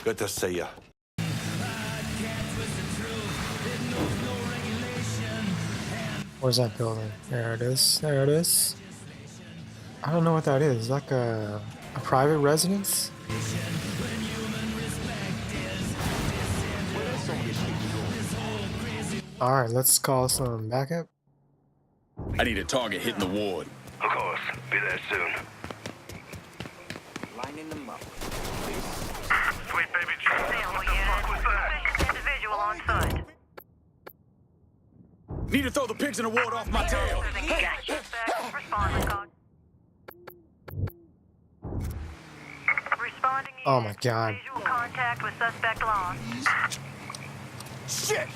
Good to see you. Where's that building? There it is. There it is. I don't know what that is. Like a private residence? Alright, let's call some backup. I need a target hitting the ward. Of course. Be there soon. Lining them up. Sweet baby Jesus. What the fuck was that? Individual on foot. Need to throw the pigs in the ward off my tail. Responding call. Responding. Oh my god. Visual contact with suspect lost. Shit!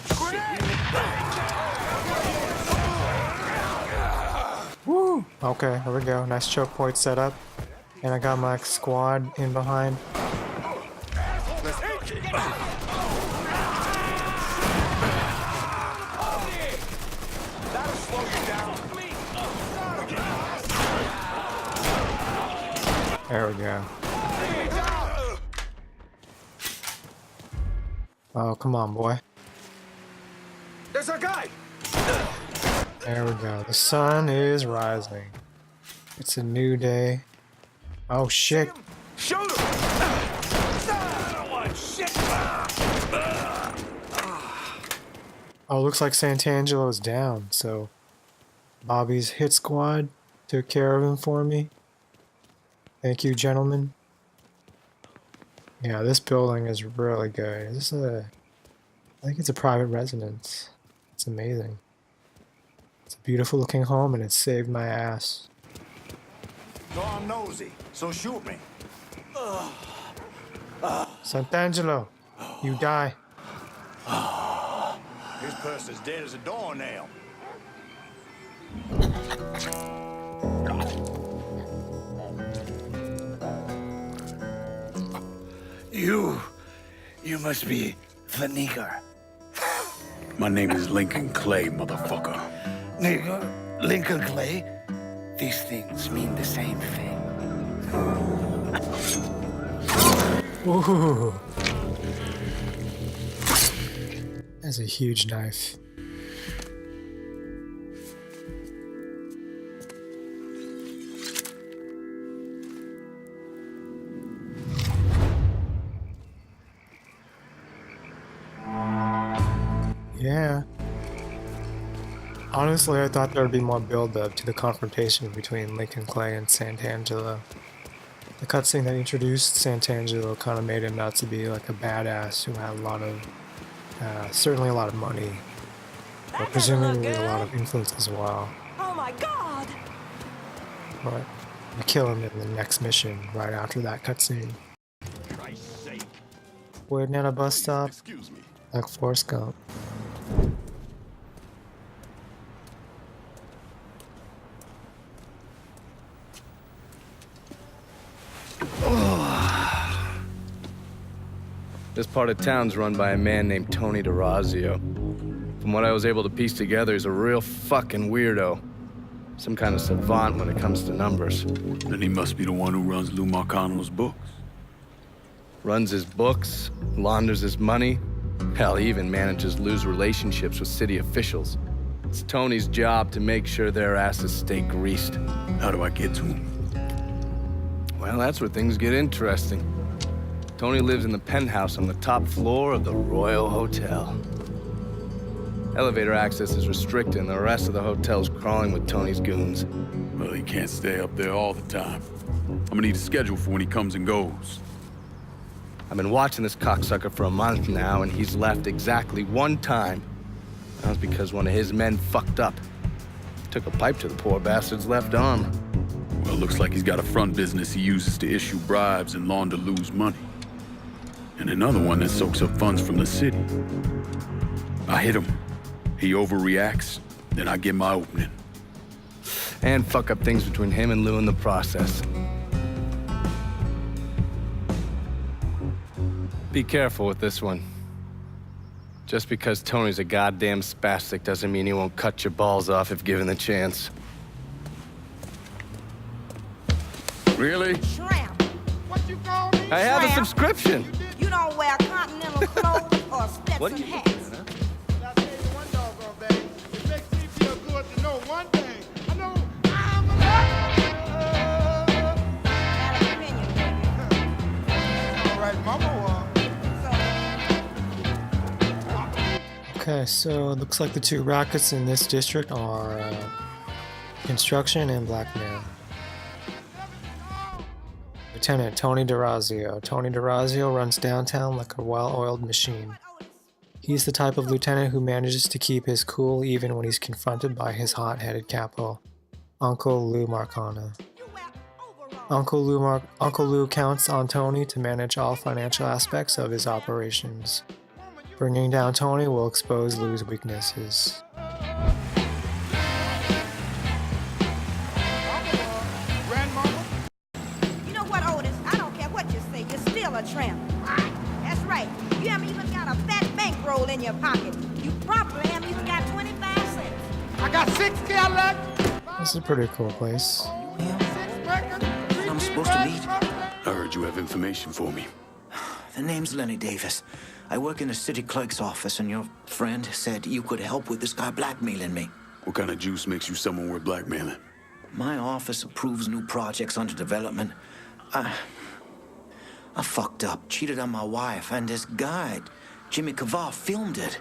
Woo! Okay, here we go. Nice choke point set up. And I got my squad in behind. There we go. Oh, come on, boy. There's our guy! There we go. The sun is rising. It's a new day. Oh, shit. Shoot him! Oh, looks like Santangelo is down, so Bobby's hit squad took care of him for me. Thank you, gentlemen. Yeah, this building is really good. This is I think it's a private residence. It's amazing. It's a beautiful looking home and it saved my ass. No, I'm nosy, so shoot me. Santangelo, you die. His purse is dead as a doornail. You must be the nigger. My name is Lincoln Clay, motherfucker. Nigger? Lincoln Clay? These things mean the same thing. Ooh. That's a huge knife. Yeah. Honestly, I thought there would be more build-up to the confrontation between Lincoln Clay and Santangelo. The cutscene that introduced Santangelo kind of made him out to be like a badass who had a lot of, certainly a lot of money, but presumably a lot of influence as well. Oh my god! But you kill him in the next mission right after that cutscene. Waiting at a bus stop, like Forrest Gump. This part of town's run by a man named Tony Derazio. From what I was able to piece together, he's a real fucking weirdo. Some kind of savant when it comes to numbers. Then he must be the one who runs Lou Marcano's books. Runs his books, launders his money. Hell, he even manages Lou's relationships with city officials. It's Tony's job to make sure their asses stay greased. How do I get to him? Well, that's where things get interesting. Tony lives in the penthouse on the top floor of the Royal Hotel. Elevator access is restricted and the rest of the hotel's crawling with Tony's goons. Well, he can't stay up there all the time. I'm gonna need a schedule for when he comes and goes. I've been watching this cocksucker for a month now, and he's left exactly one time. That was because one of his men fucked up. Took a pipe to the poor bastard's left arm. Well, looks like he's got a front business he uses to issue bribes and launder Lou's money. And another one that soaks up funds from the city. I hit him. He overreacts, then I get my opening. And fuck up things between him and Lou in the process. Be careful with this one. Just because Tony's a goddamn spastic doesn't mean he won't cut your balls off if given the chance. Really? Shrimp! I have a subscription. You don't wear continental clothes or Stetson hats. I'll tell you one doggone thing. It makes me feel good to know one thing. I know I'm Got an opinion, baby. all right, Mama. Okay, so it looks like the two rackets in this district are construction and blackmail. Lieutenant Tony Derazio. Tony Derazio runs downtown like a well-oiled machine. He's the type of lieutenant who manages to keep his cool even when he's confronted by his hot-headed capo, Uncle Lou Marcano. Uncle Lou counts on Tony to manage all financial aspects of his operations. Bringing down Tony will expose Lou's weaknesses. You know what, Otis? I don't care what you say. You're still a tramp. That's right. You haven't even got a fat bankroll in your pocket. You probably haven't even got 25 cents. I got 6 Cadillac. This is a pretty cool place. I'm supposed to meet. I heard you have information for me. The name's Lenny Davis. I work in the city clerk's office, and your friend said you could help with this guy blackmailing me. What kind of juice makes you someone worth blackmailing? My office approves new projects under development. I fucked up, cheated on my wife, and this guy, Jimmy Kavar, filmed it.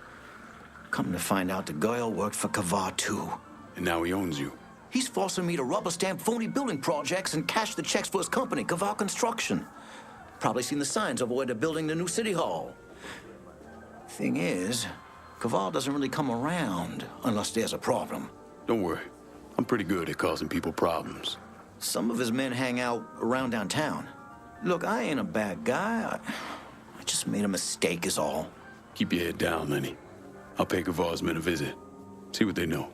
Come to find out, the girl worked for Kavar, too. And now he owns you. He's forcing me to rubber stamp phony building projects and cash the checks for his company, Kavar Construction. Probably seen the signs over where they're building the new city hall. Thing is, Kaval doesn't really come around unless there's a problem. Don't worry. I'm pretty good at causing people problems. Some of his men hang out around downtown. Look, I ain't a bad guy. I just made a mistake is all. Keep your head down, Lenny. I'll pay Kavar's men a visit. See what they know.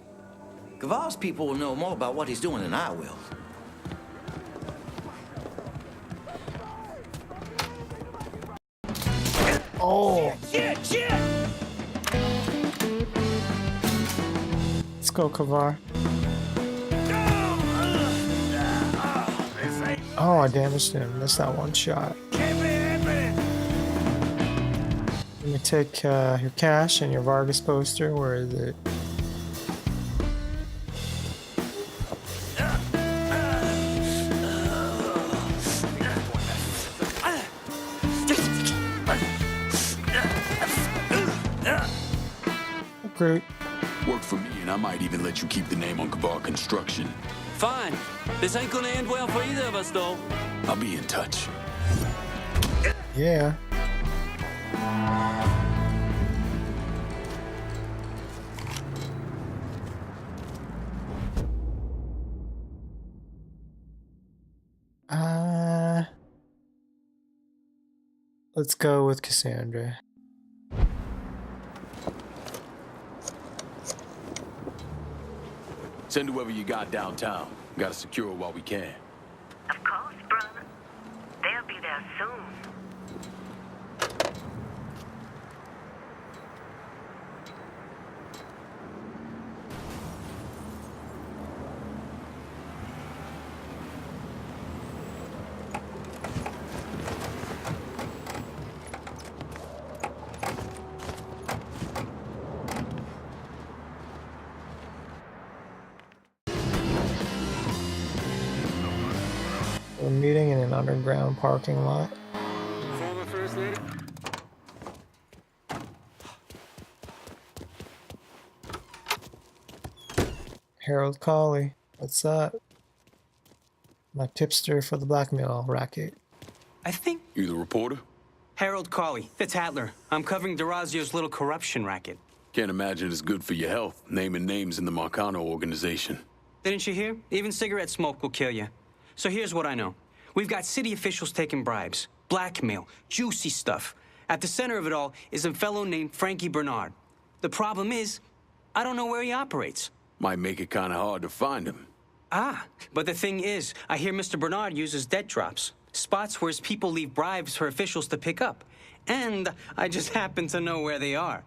Kaval's people will know more about what he's doing than I will. Oh! Shit! Let's go, Kavar. Oh, I damaged him. Missed that one shot. Let me take your cash and your Vargas poster. Where is it? Great. Work for me, and I might even let you keep the name on Kavar Construction. Fine. This ain't gonna end well for either of us, though. I'll be in touch. Yeah. Let's go with Cassandra. Send whoever you got downtown. Gotta secure it while we can. Of course, brother. They'll be there soon. We're meeting in an underground parking lot. Former First Lady? Harold Colley, what's up? My tipster for the blackmail racket. I think... You the reporter? Harold Colley, the Tattler. I'm covering Derazio's little corruption racket. Can't imagine it's good for your health, naming names in the Marcano organization. Didn't you hear? Even cigarette smoke will kill you. So here's what I know. We've got city officials taking bribes, blackmail, juicy stuff. At the center of it all is a fellow named Frankie Bernard. The problem is, I don't know where he operates. Might make it kind of hard to find him. Ah, but the thing is, I hear Mr. Bernard uses debt drops, spots where his people leave bribes for officials to pick up. And I just happen to know where they are.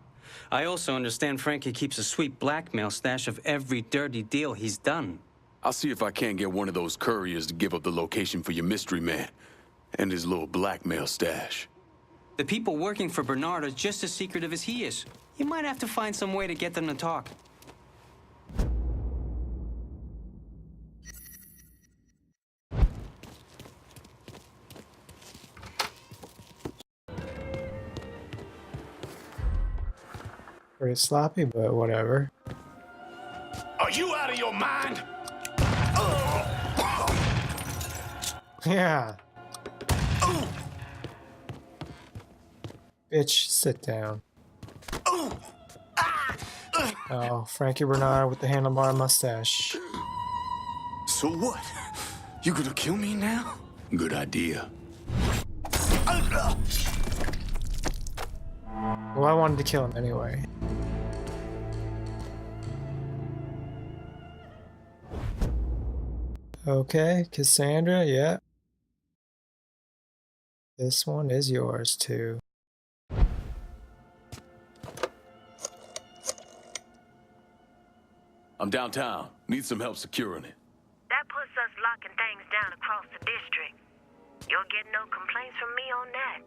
I also understand Frankie keeps a sweet blackmail stash of every dirty deal he's done. I'll see if I can't get one of those couriers to give up the location for your mystery man and his little blackmail stash. The people working for Bernard are just as secretive as he is. You might have to find some way to get them to talk. Pretty sloppy, but whatever. Are you out of your mind? Yeah. Bitch, sit down. Oh, Frankie Bernard with the handlebar mustache. So what? You gonna kill me now? Good idea. Well, I wanted to kill him anyway. Okay, Cassandra, yeah. This one is yours too. I'm downtown. Need some help securing it. That puts us locking things down across the district. You'll get no complaints from me on that.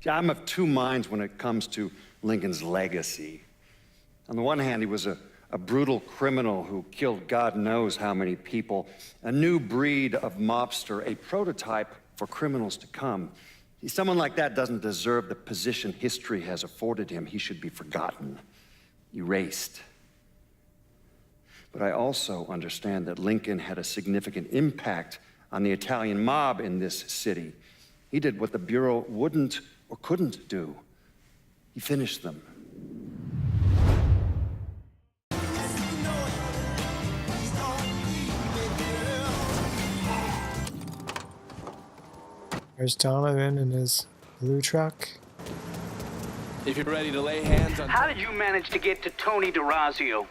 I'm of two minds when it comes to Lincoln's legacy. On the one hand, he was a brutal criminal who killed God knows how many people, a new breed of mobster, a prototype for criminals to come. Someone like that doesn't deserve the position history has afforded him. He should be forgotten, erased. But I also understand that Lincoln had a significant impact on the Italian mob in this city. He did what the Bureau wouldn't or couldn't do. He finished them. There's Donovan in his blue truck. If you're ready to lay hands on... How did you manage to get to Tony Derazio?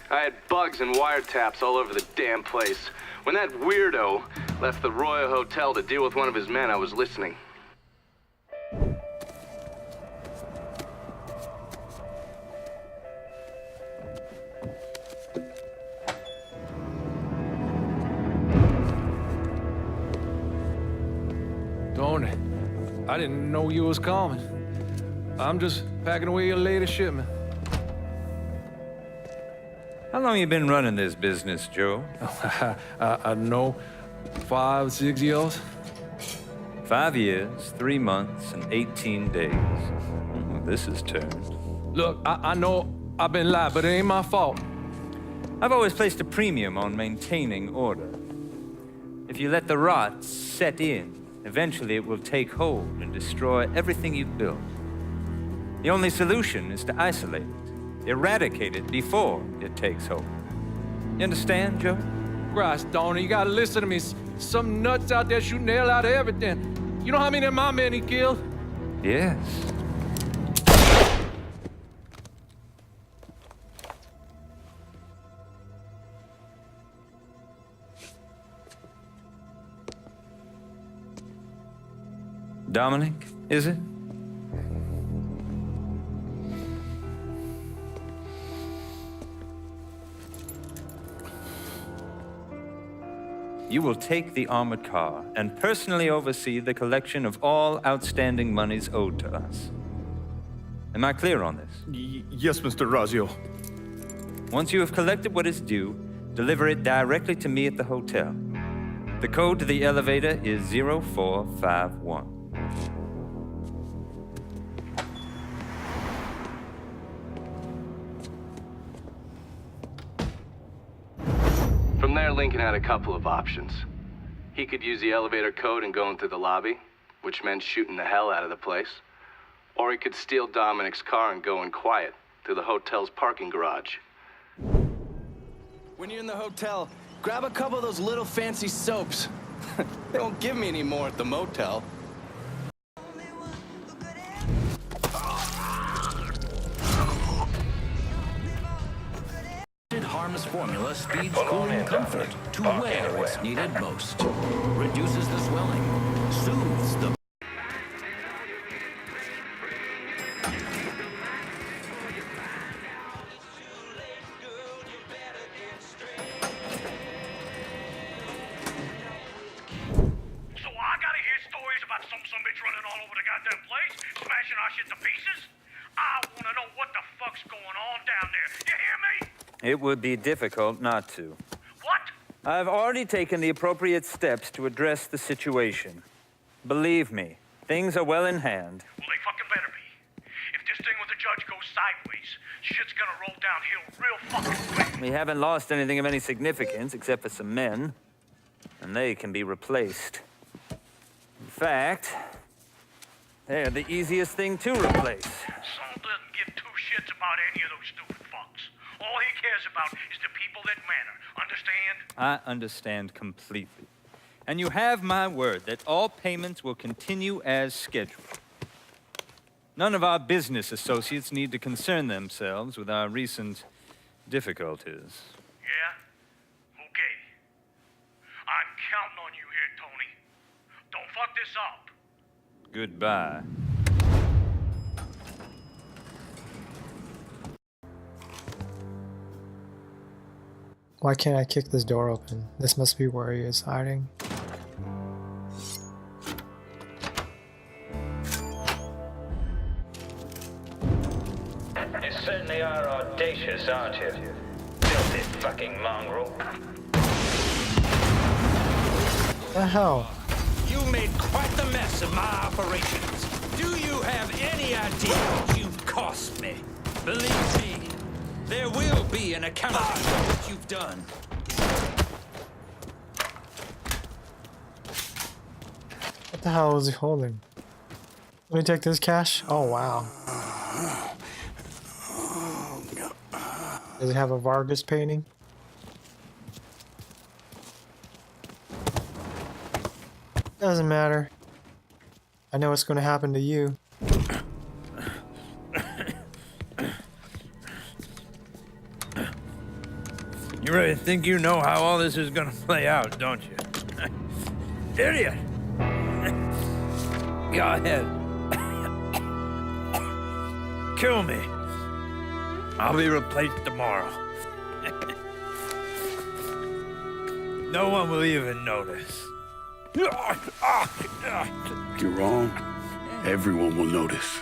I had bugs and wiretaps all over the damn place. When that weirdo left the Royal Hotel to deal with one of his men, I was listening. Tony, I didn't know you was coming. I'm just packing away your latest shipment. How long you been running this business, Joe? I don't know, 5, 6 years? 5 years, 3 months, and 18 days. Well, this is turned. Look, I know I've been lied, but it ain't my fault. I've always placed a premium on maintaining order. If you let the rot set in, eventually it will take hold and destroy everything you've built. The only solution is to isolate it, eradicate it before it takes hold. You understand, Joe? Christ, Tony, you gotta listen to me. Some nuts out there shooting the hell out of everything. You know how many of my men he killed? Yes. Dominic, is it? You will take the armored car and personally oversee the collection of all outstanding monies owed to us. Am I clear on this? Yes, Mr. Derazio. Once you have collected what is due, deliver it directly to me at the hotel. The code to the elevator is 0451. From there, Lincoln had a couple of options. He could use the elevator code and go into the lobby, which meant shooting the hell out of the place. Or he could steal Dominic's car and go in quiet through the hotel's parking garage. When you're in the hotel, grab a couple of those little fancy soaps. They don't give me any more at the motel. famous formula speeds cooling comfort to where it's needed most. Reduces the swelling, soothes the... So I gotta hear stories about some bitch running all over the goddamn place, smashing our shit to pieces? I wanna know what the fuck's going on down there. You hear me? It would be difficult not to. What? I've already taken the appropriate steps to address the situation. Believe me, things are well in hand. Well, they fucking better be. If this thing with the judge goes sideways, shit's gonna roll downhill real fucking quick. We haven't lost anything of any significance except for some men, and they can be replaced. In fact, they're the easiest thing to replace. Saul doesn't give two shits about any of those stupid fucks. All he cares about is the people that matter. Understand? I understand completely. And you have my word that all payments will continue as scheduled. None of our business associates need to concern themselves with our recent difficulties. Yeah? Okay. I'm counting on you here, Tony. Don't fuck this up. Goodbye. Why can't I kick this door open? This must be where he is hiding. You certainly are audacious, aren't you? Filthy fucking mongrel. The hell? You made quite the mess of my operations. Do you have any idea what you've cost me? Believe me, there will be an accounting for what you've done. What the hell is he holding? Let me take this cash. Oh wow. Does it have a Vargas painting? Doesn't matter. I know what's going to happen to you. You really think you know how all this is gonna play out, don't you? Idiot! Go ahead. Kill me. I'll be replaced tomorrow. No one will even notice. You're wrong. Everyone will notice.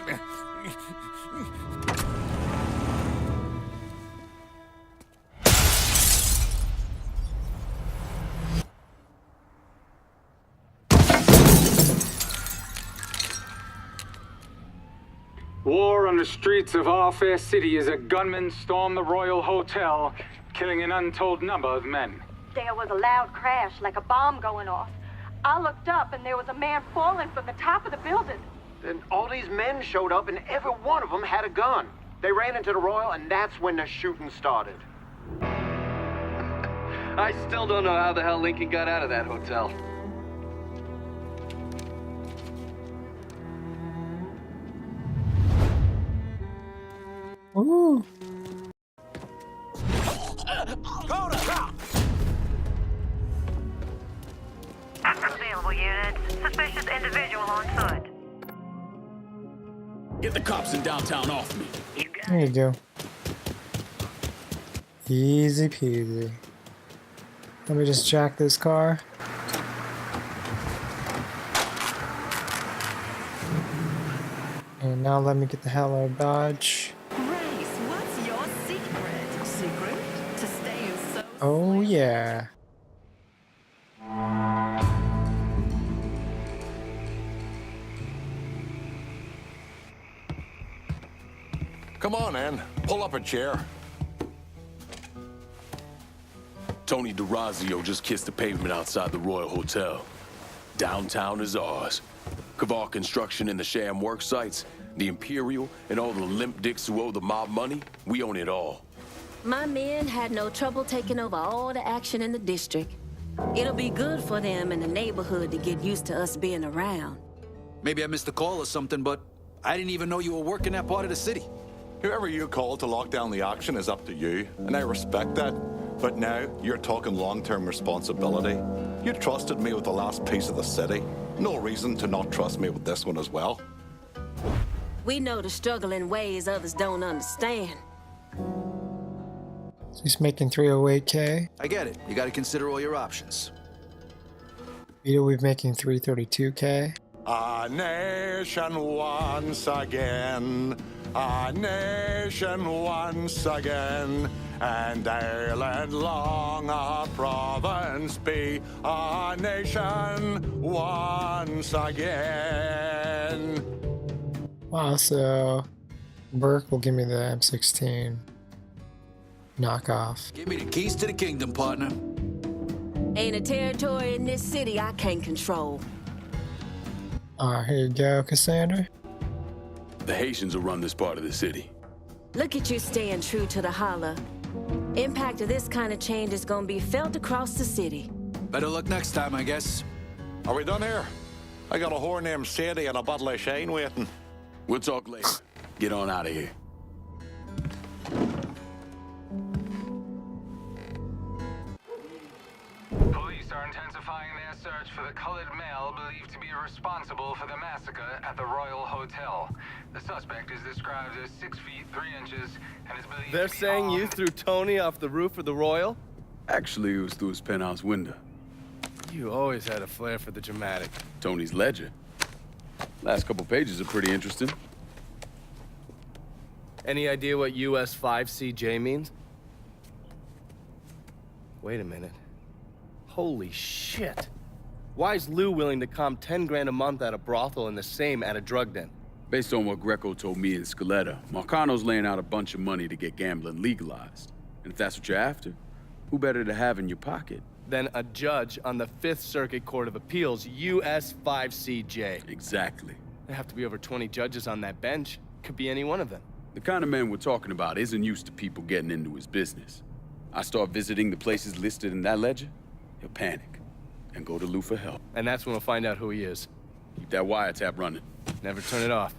War on the streets of our fair city as a gunman stormed the Royal Hotel, killing an untold number of men. There was a loud crash, like a bomb going off. I looked up and there was a man falling from the top of the building. Then all these men showed up and every one of them had a gun. They ran into the Royal and that's when the shooting started. I still don't know how the hell Lincoln got out of that hotel. Ooh. Available units. Suspicious individual on foot. Get the cops in downtown off me. There you go. Easy peasy. Let me just jack this car. And now let me get the hell out of Dodge. Grace, what's your secret? Secret? To stay so... Oh yeah. Come on, Ann. Pull up a chair. Tony Derazio just kissed the pavement outside the Royal Hotel. Downtown is ours. Kaval Construction and the sham work sites, the Imperial, and all the limp dicks who owe the mob money, we own it all. My men had no trouble taking over all the action in the district. It'll be good for them in the neighborhood to get used to us being around. Maybe I missed a call or something, but I didn't even know you were working that part of the city. Whoever you call to lock down the auction is up to you, and I respect that. But now you're talking long-term responsibility. You trusted me with the last piece of the city. No reason to not trust me with this one as well. We know the struggle in ways others don't understand. So he's making 308K. I get it. You gotta consider all your options. Vito, we're making 332K. A nation once again. A nation once again. And Ireland long a province be. A nation once again. Wow, so Burke will give me the M16 knockoff. Give me the keys to the kingdom, partner. Ain't a territory in this city I can't control. Alright, here you go, Cassandra. The Haitians will run this part of the city. Look at you staying true to the holler. Impact of this kind of change is gonna be felt across the city. Better luck next time, I guess. Are we done here? I got a whore named Sadie and a bottle of Shane waiting. We'll talk later. Get on out of here. Police are intensifying their search for the colored male believed to be responsible for the massacre at the Royal Hotel. The suspect is described as 6 feet 3 inches and is believed They're to be saying you armed. threw Tony off the roof of the Royal? Actually, it was through his penthouse window. You always had a flair for the dramatic. Tony's ledger. Last couple pages are pretty interesting. Any idea what US 5CJ means? Wait a minute. Holy shit. Why is Lou willing to comp 10 grand a month at a brothel and the same at a drug den? Based on what Greco told me in Scaletta, Marcano's laying out a bunch of money to get gambling legalized. And if that's what you're after, who better to have in your pocket? Then a judge on the 5th Circuit Court of Appeals, US 5CJ. Exactly. There have to be over 20 judges on that bench. Could be any one of them. The kind of man we're talking about isn't used to people getting into his business. I start visiting the places listed in that ledger, he'll panic and go to Lou for help. And that's when we'll find out who he is. Keep that wiretap running. Never turn it off.